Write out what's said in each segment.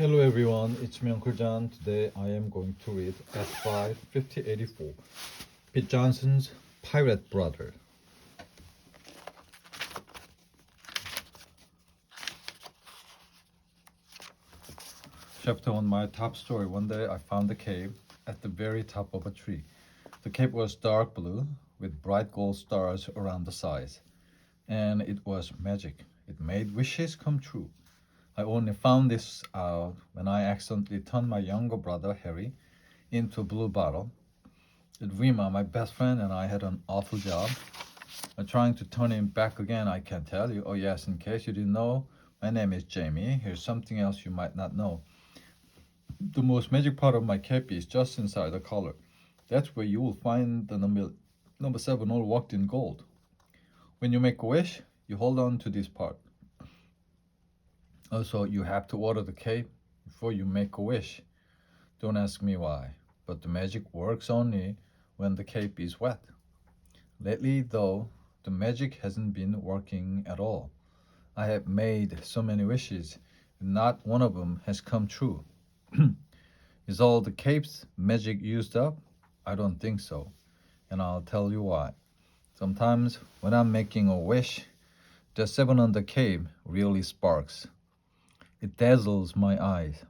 Hello everyone, it's me Uncle John. Today I am going to read S5 5084, Pete Johnson's Pirate Brother. Chapter 1, my top story. One day I found a cave at the very top of a tree. The cave was dark blue with bright gold stars around the sides. And it was magic. It made wishes come true. I only found this out when I accidentally turned my younger brother, Harry, into a blue bottle. Rima, my best friend, and I had an awful job. Trying to turn him back again, I can tell you. Oh, yes, in case you didn't know, my name is Jamie. Here's something else you might not know. The most magic part of my cape is just inside the collar. That's where you will find the number 7 all worked in gold. When you make a wish, you hold on to this part. Also, you have to order the cape before you make a wish. Don't ask me why, but the magic works only when the cape is wet. Lately, though, the magic hasn't been working at all. I have made so many wishes, and not one of them has come true. Is all the cape's magic used up? I don't think so, and I'll tell you why. Sometimes, when I'm making a wish, the 7 on the cape really sparks. It dazzles my eyes,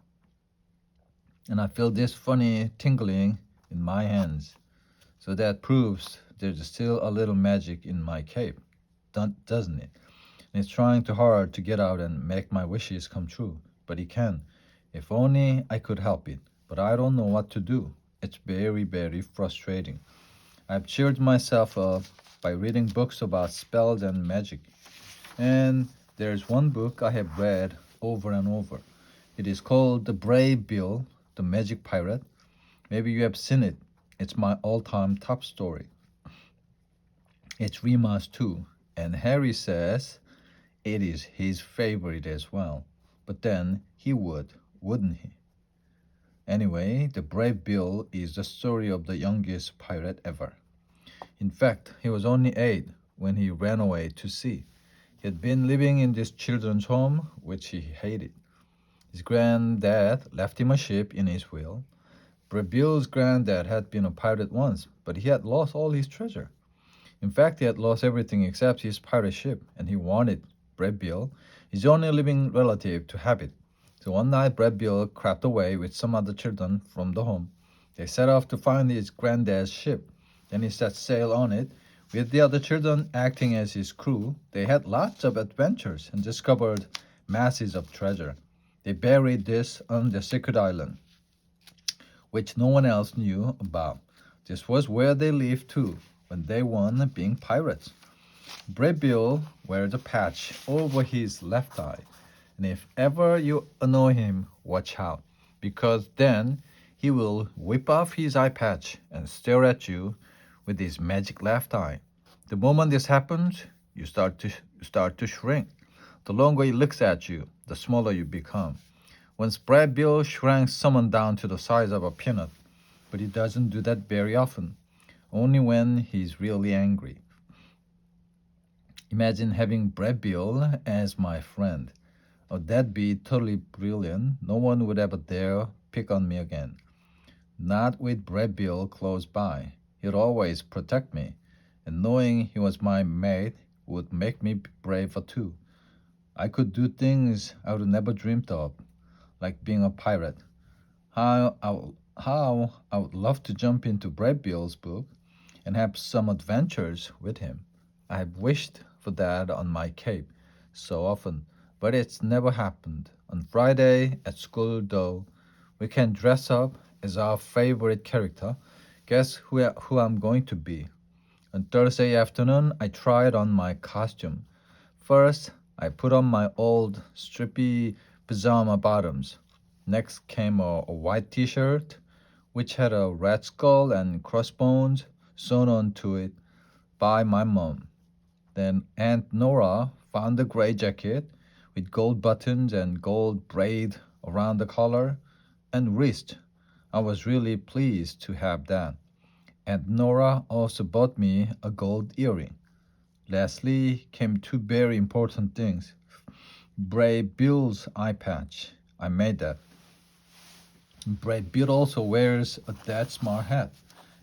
and I feel this funny tingling in my hands. So that proves there's still a little magic in my cape, doesn't it? And it's trying too hard to get out and make my wishes come true, but it can. If only I could help it, but I don't know what to do. It's very, very frustrating. I've cheered myself up by reading books about spells and magic, and there's one book I have read over and over. It is called The Brave Bill, the Magic Pirate. Maybe you have seen it. It's my all-time top story. It's Rima's too, and Harry says it is his favorite as well. But then he would, wouldn't he? Anyway, The Brave Bill is the story of the youngest pirate ever. In fact, he was only 8 when he ran away to sea. He had been living in this children's home, which he hated. His granddad left him a ship in his will. Brave Bill's granddad had been a pirate once, but he had lost all his treasure. In fact, he had lost everything except his pirate ship, and he wanted Brave Bill, his only living relative, to have it. So one night, Brave Bill crept away with some other children from the home. They set off to find his granddad's ship. Then he set sail on it, with the other children acting as his crew. They had lots of adventures and discovered masses of treasure. They buried this on the secret island, which no one else knew about. This was where they lived too, when they won being pirates. Brave Bill wears a patch over his left eye, and if ever you annoy him, watch out, because then he will whip off his eye patch and stare at you with his magic left eye. The moment this happens, you start to shrink. The longer he looks at you, the smaller you become. Once Brave Bill shrank someone down to the size of a peanut, but he doesn't do that very often, only when he's really angry. Imagine having Brave Bill as my friend. Oh, that'd be totally brilliant. No one would ever dare pick on me again. Not with Brave Bill close by. He'd always protect me, and knowing he was my mate would make me braver too. I could do things I would never dreamed of, like being a pirate. How I would love to jump into Brave Bill's book and have some adventures with him. I have wished for that on my cape so often, but it's never happened. On Friday at school, though, we can dress up as our favorite character. Guess who I'm going to be? On Thursday afternoon, I tried on my costume. First, I put on my old strippy pajama bottoms. Next came a white t-shirt, which had a red skull and crossbones sewn onto it by my mom. Then Aunt Nora found a gray jacket with gold buttons and gold braid around the collar and wrist. I was really pleased to have that. And Nora also bought me a gold earring. Lastly came 2 very important things. Brave Bill's eye patch. I made that. Brad Pitt also wears a dead smart hat.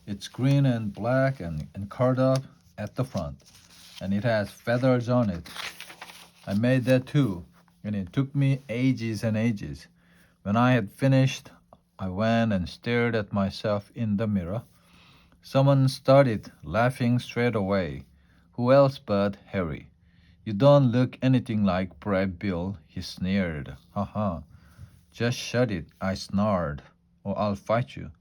It's green and black and curled up at the front, and it has feathers on it. I made that too, and it took me ages and ages. When I had finished, I went and stared at myself in the mirror. Someone started laughing straight away. Who else but Harry? You don't look anything like Brad Bill, he sneered. Ha ha. Just shut it, I snarled, or I'll fight you.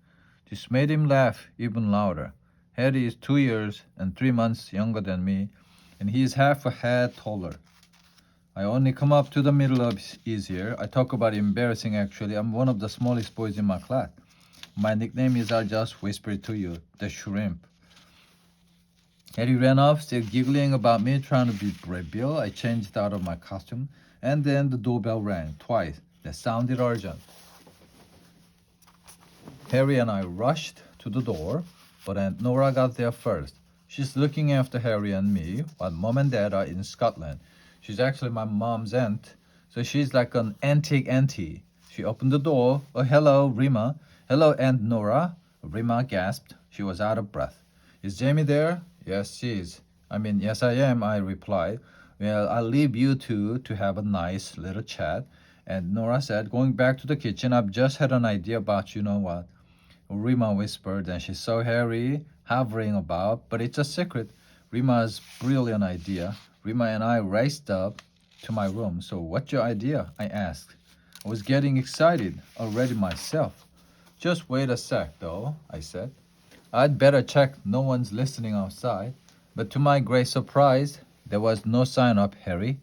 This made him laugh even louder. Harry is 2 years and 3 months younger than me, and he is half a head taller. I only come up to the middle of his ear. I talk about embarrassing actually. I'm one of the smallest boys in my class. My nickname is I'll just whisper it to you, the shrimp. Harry ran off, still giggling about me trying to be Brad Bill. I changed out of my costume, and then the doorbell rang twice. That sounded urgent. Harry and I rushed to the door, but Aunt Nora got there first. She's looking after Harry and me while Mom and Dad are in Scotland. She's actually my mom's aunt, so she's like an antique auntie. She opened the door. Oh, hello, Rima. Hello, Aunt Nora. Rima gasped. She was out of breath. Is Jamie there? Yes, she is. Yes, I am, I replied. Well, I'll leave you two to have a nice little chat. And Nora said, going back to the kitchen, I've just had an idea about you know what. Rima whispered, and she saw Harry hovering about, but it's a secret. Rima's brilliant idea. Rima and I raced up to my room. So what's your idea? I asked. I was getting excited already myself. Just wait a sec, though, I said. I'd better check no one's listening outside. But to my great surprise, there was no sign of Harry.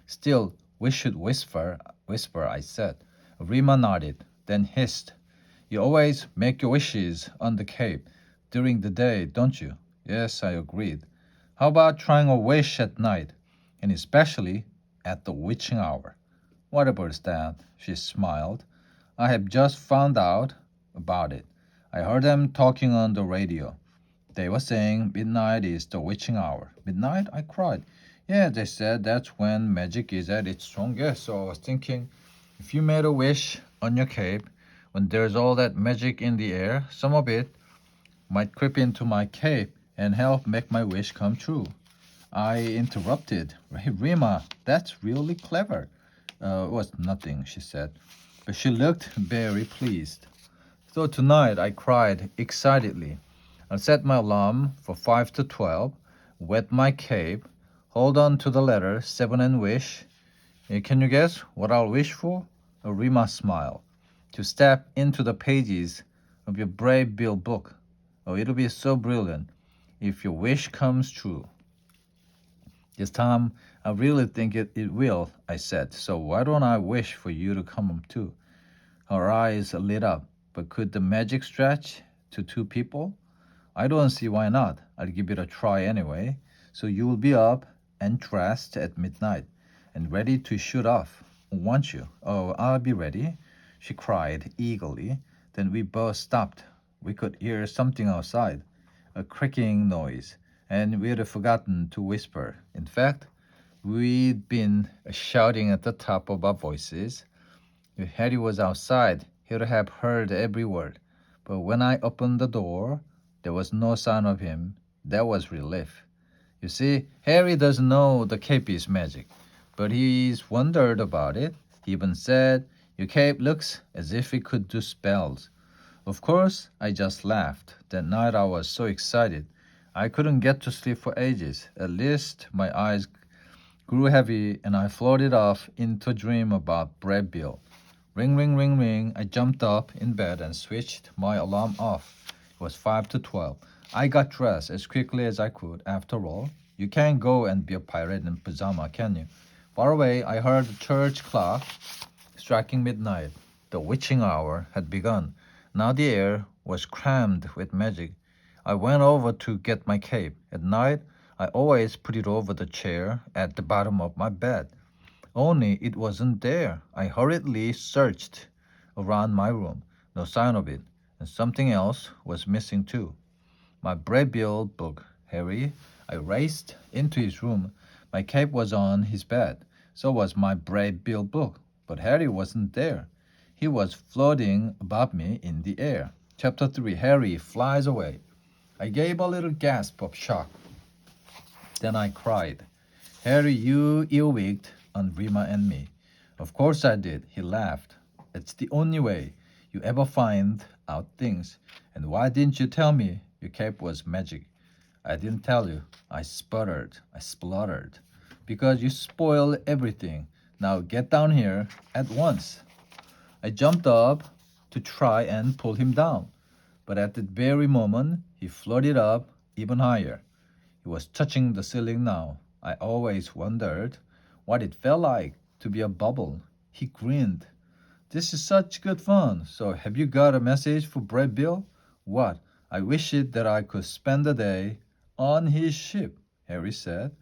Still, we should whisper, I said. Rima nodded, then hissed. You always make your wishes on the Cape during the day, don't you? Yes, I agreed. How about trying a wish at night, and especially at the witching hour? What about that? She smiled. I have just found out about it. I heard them talking on the radio. They were saying midnight is the witching hour. Midnight? I cried. Yeah, they said that's when magic is at its strongest. So I was thinking, if you made a wish on your cape, when there's all that magic in the air, some of it might creep into my cape and help make my wish come true. I interrupted. Hey, Rima, that's really clever. It was nothing, she said, but she looked very pleased. So tonight I cried excitedly. I set my alarm for 5 to 12, wet my cape, hold on to the letter 7 and wish. Can you guess what I'll wish for? Rima smiled. To step into the pages of your Brave Bill book. Oh, it'll be so brilliant if your wish comes true. This time, I really think it will, I said. So why don't I wish for you to come too? Her eyes lit up. But could the magic stretch to two people? I don't see why not. I'll give it a try anyway. So you will be up and dressed at midnight and ready to shoot off, won't you? Oh, I'll be ready, she cried eagerly. Then we both stopped. We could hear something outside, a creaking noise, and we'd forgotten to whisper. In fact, we'd been shouting at the top of our voices. If Harry was outside, he'd have heard every word. But when I opened the door, there was no sign of him. That was relief. You see, Harry doesn't know the cape is magic, but he's wondered about it. He even said, your cape looks as if it could do spells. Of course, I just laughed. That night I was so excited. I couldn't get to sleep for ages. At least my eyes grew heavy and I floated off into a dream about Brad Bill. Ring, ring, ring, ring. I jumped up in bed and switched my alarm off. It was 5 to 12. I got dressed as quickly as I could. After all, you can't go and be a pirate in pajama, can you? Far away, I heard the church clock striking midnight. The witching hour had begun. Now the air was crammed with magic. I went over to get my cape. At night, I always put it over the chair at the bottom of my bed. Only it wasn't there. I hurriedly searched around my room. No sign of it. And something else was missing too. My Brave Bill book. Harry, I raced into his room. My cape was on his bed. So was my Brave Bill book. But Harry wasn't there. He was floating above me in the air. Chapter 3. Harry flies away. I gave a little gasp of shock. Then I cried, Harry, you earwigged on Rima and me. Of course I did, he laughed. It's the only way you ever find out things. And why didn't you tell me your cape was magic? I didn't tell you. I sputtered. I spluttered. Because you spoil everything. Now get down here at once. I jumped up to try and pull him down. But at that very moment, he floated up even higher. He was touching the ceiling now. I always wondered what it felt like to be a bubble. He grinned. This is such good fun. So have you got a message for Brad Bill? What? I wish it that I could spend the day on his ship, Harry said.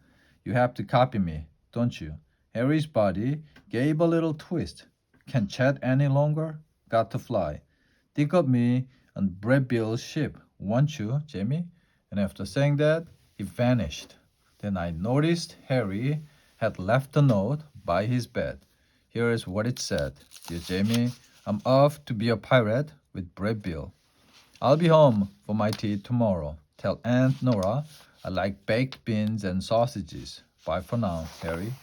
You have to copy me, don't you? Harry's body gave a little twist. Can't chat any longer? Got to fly. Think of me on Brad Bill's ship, won't you, Jamie? And after saying that, he vanished. Then I noticed Harry had left a note by his bed. Here is what it said. Dear Jamie, I'm off to be a pirate with Brad Bill. I'll be home for my tea tomorrow. Tell Aunt Nora I like baked beans and sausages. Bye for now, Harry.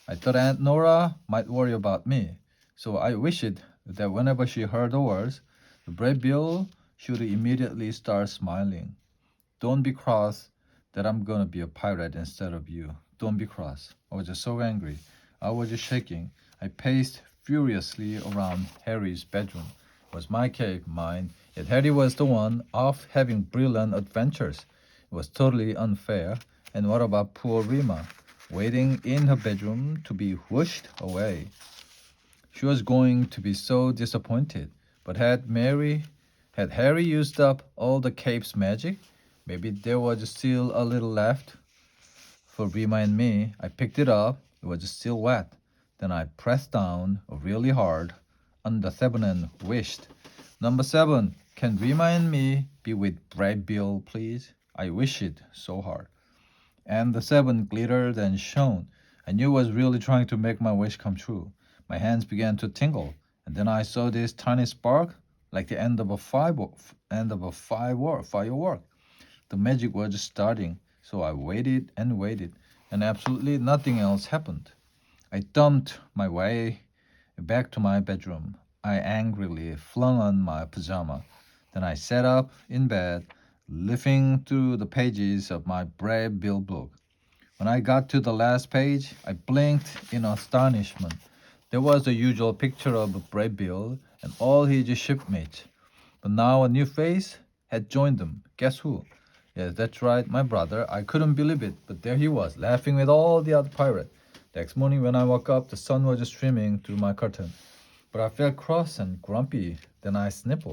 I thought Aunt Nora might worry about me, so I wished that whenever she heard the words, the Brad Bill should immediately start smiling. Don't be cross that I'm gonna be a pirate instead of you. Don't be cross. I was just so angry. I was just shaking. I paced furiously around Harry's bedroom. It was my cave, mine. Yet Harry was the one off having brilliant adventures. It was totally unfair. And what about poor Rima, waiting in her bedroom to be whooshed away? She was going to be so disappointed. But had Harry used up all the cape's magic? Maybe there was still a little left. For Rima and me, I picked it up. It was still wet. Then I pressed down really hard on the 7 and wished. Number 7, can Rima and me be with Brad Bill, please? I wished it so hard. And the 7 glittered and shone. I knew I was really trying to make my wish come true. My hands began to tingle, and then I saw this tiny spark, like the end of a firework. The magic was starting, so I waited, and absolutely nothing else happened. I dumped my way back to my bedroom. I angrily flung on my pajama. Then I sat up in bed, leafing through the pages of my Brad Bill book. When I got to the last page, I blinked in astonishment. There was the usual picture of Brad Bill and all his shipmates. But now a new face had joined them. Guess who? Yes, that's right, my brother. I couldn't believe it, but there he was, laughing with all the other pirates. Next morning when I woke up, the sun was streaming through my curtain. But I felt cross and grumpy. Then I sniffed.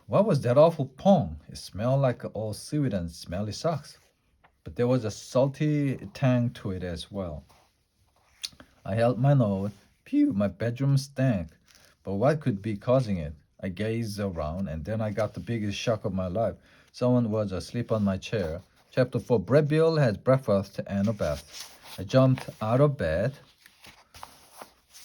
What was that awful pong? It smelled like old seaweed and smelly socks. But there was a salty tang to it as well. I held my nose. Phew, my bedroom stank. But what could be causing it? I gazed around, and then I got the biggest shock of my life. Someone was asleep on my chair. Chapter 4. Brad Bill has breakfast and a bath. I jumped out of bed.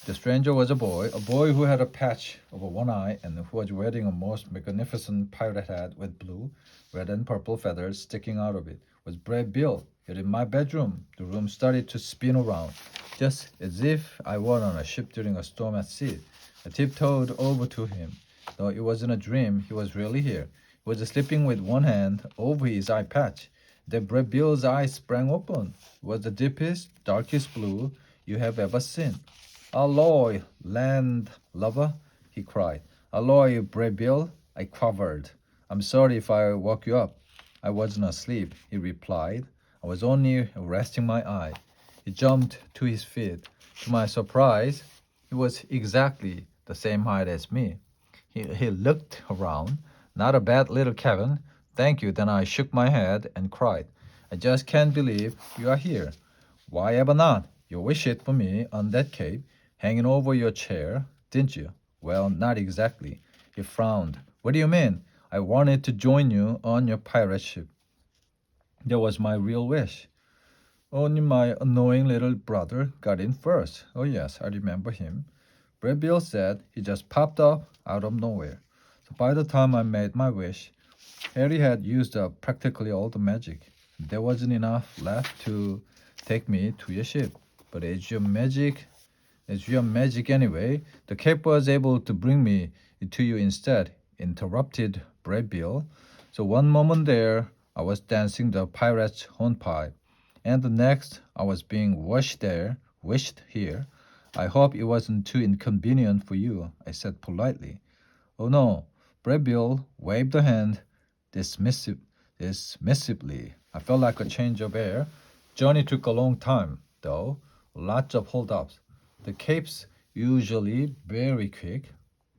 The stranger was a boy who had a patch over one eye and who was wearing a most magnificent pirate hat with blue, red, and purple feathers sticking out of it. It was Brad Bill. Here in my bedroom, the room started to spin around, just as if I were on a ship during a storm at sea. I tiptoed over to him. Though it wasn't a dream, he was really here. He was sleeping with one hand over his eye patch. Then Brad Bill's eyes sprang open. It was the deepest, darkest blue you have ever seen. Aloy, land lover, he cried. Aloy, Brad Bill, I quavered. I'm sorry if I woke you up. I wasn't asleep, he replied. I was only resting my eye. He jumped to his feet. To my surprise, he was exactly the same height as me. He looked around. Not a bad little cabin. Thank you. Then I shook my head and cried. I just can't believe you are here. Why ever not? You wished it for me on that cape, hanging over your chair, didn't you? Well, not exactly. He frowned. What do you mean? I wanted to join you on your pirate ship. That was my real wish. Only my annoying little brother got in first. Oh, yes, I remember him. Brad Bill said he just popped up out of nowhere. So by the time I made my wish, Harry had used up practically all the magic. There wasn't enough left to take me to your ship. But as your magic anyway, the cape was able to bring me to you instead, interrupted Brad Bill. So one moment there, I was dancing the pirate's hornpipe, and the next, I was being wished here. I hope it wasn't too inconvenient for you, I said politely. Oh no, Brad Bill waved a hand dismissive, dismissively. I felt like a change of air. Journey took a long time, though. Lots of holdups. The Cape's usually very quick,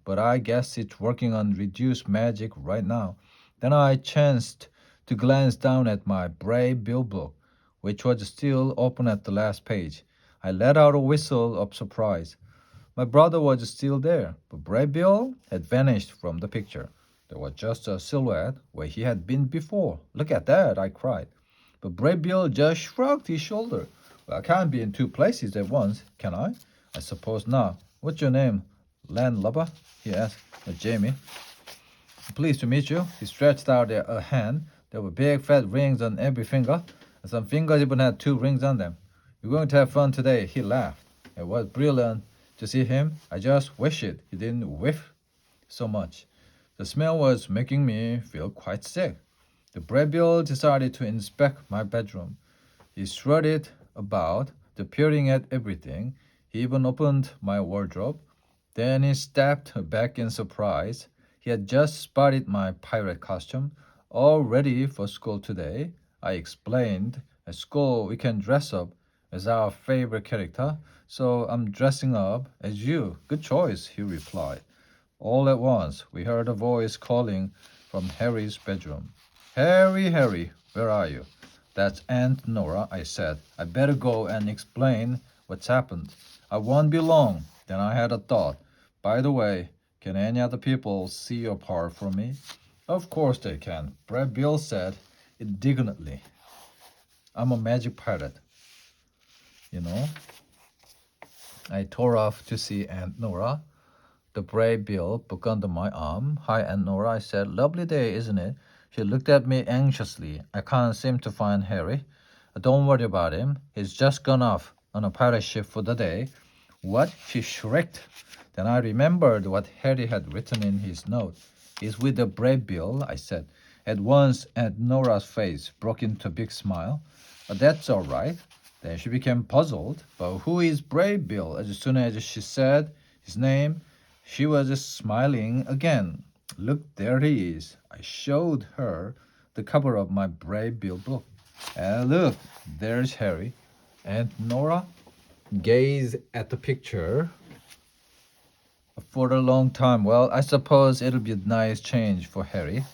but I guess it's working on reduced magic right now. Then I chanced to glance down at my Brave Bill book, which was still open at the last page. I let out a whistle of surprise. My brother was still there, but Brave Bill had vanished from the picture. There was just a silhouette where he had been before. Look at that, I cried. But Brave Bill just shrugged his shoulder. Well, I can't be in two places at once, can I? I suppose not. What's your name? Landlubber? He asked. Jamie. Pleased to meet you. He stretched out a hand. There were big fat rings on every finger, and some fingers even had two rings on them. You're going to have fun today, he laughed. It was brilliant to see him. I just wished he didn't whiff so much. The smell was making me feel quite sick. The Brad Bill decided to inspect my bedroom. He strutted about, peering at everything. He even opened my wardrobe. Then he stepped back in surprise. He had just spotted my pirate costume, all ready for school today. I explained, at school we can dress up as our favorite character, so I'm dressing up as you. Good choice, he replied. All at once, we heard a voice calling from Harry's bedroom. Harry, Harry, where are you? That's Aunt Nora, I said. I better go and explain what's happened. I won't be long. Then I had a thought. By the way, can any other people see your part for me? Of course they can, Brad Bill said indignantly. I'm a magic pirate. You know? I tore off to see Aunt Nora. The Brave Bill book under my arm. Hi, Aunt Nora, I said. Lovely day, isn't it? She looked at me anxiously. I can't seem to find Harry. Don't worry about him. He's just gone off on a pirate ship for the day. What? She shrieked. Then I remembered what Harry had written in his note. He's with the Brave Bill, I said. At once, Aunt Nora's face broke into a big smile. That's all right. Then she became puzzled. But who is Brave Bill? As soon as she said his name, she was smiling again. Look, there he is. I showed her the cover of my Brave Bill book. And look, there's Harry. And Nora gazed at the picture for a long time. Well, I suppose it'll be a nice change for Harry.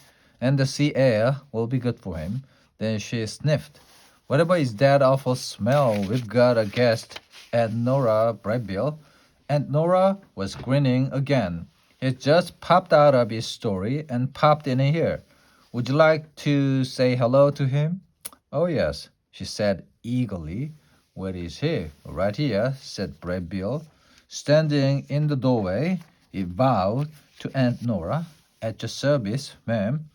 And the sea air will be good for him. Then she sniffed. Whatever is that awful smell? We've got a guest at Nora Brave Bill. And Nora was grinning again. He just popped out of his story and popped in here. Would you like to say hello to him? Oh, yes, she said eagerly. Where is he? Right here, said Brave Bill. Standing in the doorway, he bowed to Aunt Nora. At your service, ma'am.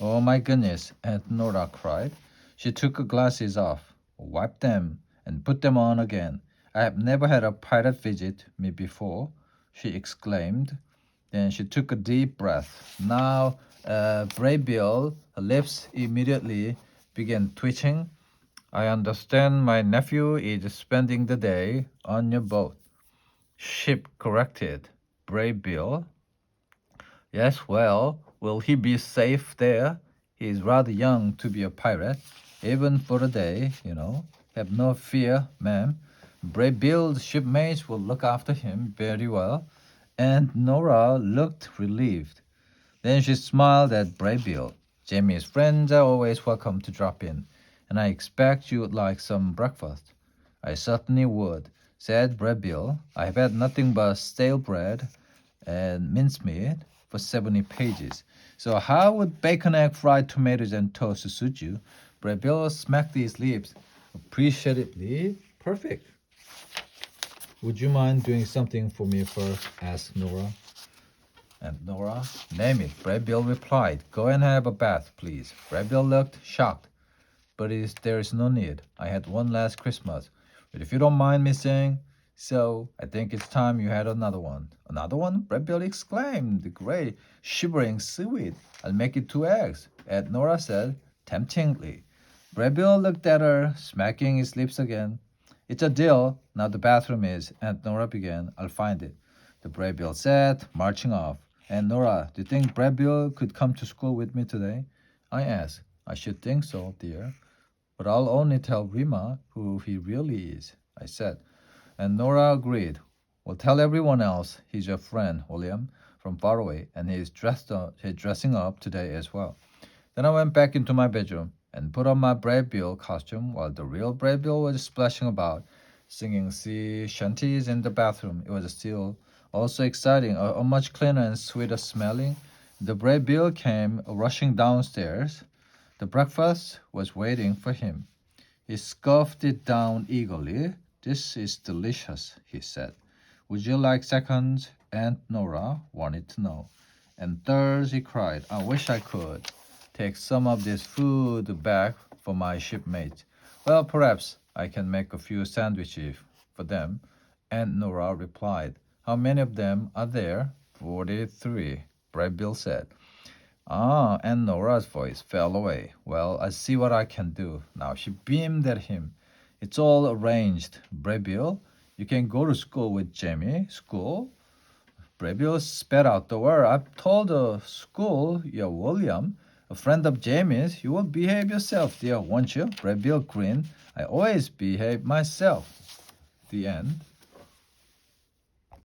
Oh, my goodness, Aunt Nora cried. She took her glasses off, wiped them, and put them on again. I have never had a pirate visit me before, she exclaimed. Then she took a deep breath. Now, Brave Bill, her lips immediately began twitching. I understand my nephew is spending the day on your boat. Ship corrected. Brave Bill. Yes, well, will he be safe there? He is rather young to be a pirate, even for a day, you know. Have no fear, ma'am. Brave Bill's shipmates will look after him very well. And Nora looked relieved. Then she smiled at Brave Bill. Jamie's friends are always welcome to drop in, and I expect you would like some breakfast. I certainly would, said Brave Bill. I have had nothing but stale bread and mincemeat for 70 pages. So how would bacon, egg, fried tomatoes, and toast suit you? Brave Bill smacked his lips. appreciatively perfect. Would you mind doing something for me first? Asked Nora. And Nora, name it, Brad Bill replied. Go and have a bath, please. Brad Bill looked shocked. But there is no need. I had one last Christmas. But if you don't mind me saying so, I think it's time you had another one. Another one? Brad Bill exclaimed. Great, shivering seaweed. I'll make it 2 eggs. Aunt Nora said, temptingly. Brad Bill looked at her, smacking his lips again. It's a deal. Now the bathroom is. Aunt Nora began. I'll find it. The Brad Bill said, marching off. Aunt Nora, do you think Brad Bill could come to school with me today? I asked. I should think so, dear. But I'll only tell Rima who he really is, I said. And Nora agreed. Well, tell everyone else he's your friend, William, from far away, and he's dressing up today as well. Then I went back into my bedroom and put on my Brad Bill costume while the real Brad Bill was splashing about, singing sea shanties in the bathroom. It was still also exciting, much cleaner and sweeter smelling. The Brad Bill came rushing downstairs. The breakfast was waiting for him. He scoffed it down eagerly. This is delicious, he said. Would you like seconds? Aunt Nora wanted to know. And thirds, he cried, I wish I could take some of this food back for my shipmates. Well, perhaps I can make a few sandwiches for them. Aunt Nora replied. How many of them are there? 43, Brad Bill said. Ah, and Nora's voice fell away. Well, I see what I can do. Now she beamed at him. It's all arranged. Brad Bill, you can go to school with Jamie. School? Brad Bill spat out the word. I've told the school you're William, a friend of Jamie's. You will behave yourself, dear, won't you? Brad Bill grinned. I always behave myself. The end.